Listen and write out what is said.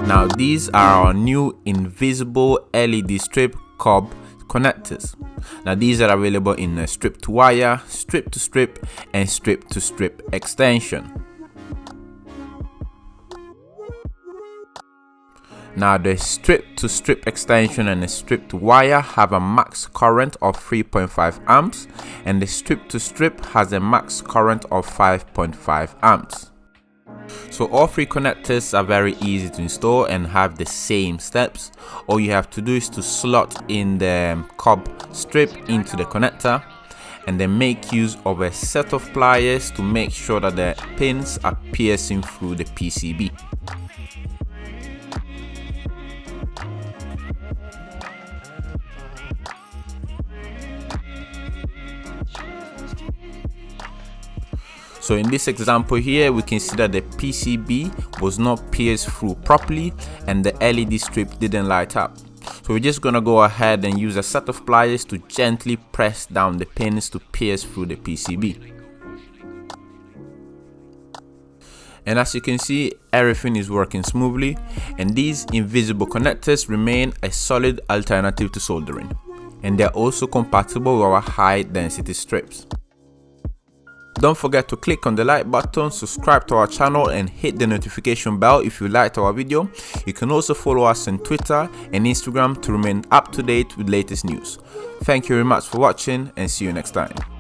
Now these are our new invisible LED strip COB connectors. Now these are available in a strip to wire, strip to strip, and strip to strip extension. Now the strip to strip extension and the strip to wire have a max current of 3.5 amps, and the strip to strip has a max current of 5.5 amps. So all three connectors are very easy to install and have the same steps. All you have to do is to slot in the COB strip into the connector, and then make use of a set of pliers to make sure that the pins are piercing through the PCB. So in this example here, we can see that the PCB was not pierced through properly and the LED strip didn't light up. So we're just gonna go ahead and use a set of pliers to gently press down the pins to pierce through the PCB. And as you can see, everything is working smoothly, and these invisible connectors remain a solid alternative to soldering. And they're also compatible with our high density strips. Don't forget to click on the like button, subscribe to our channel, and hit the notification bell if you liked our video. You can also follow us on Twitter and Instagram to remain up to date with latest news. Thank you very much for watching, and see you next time.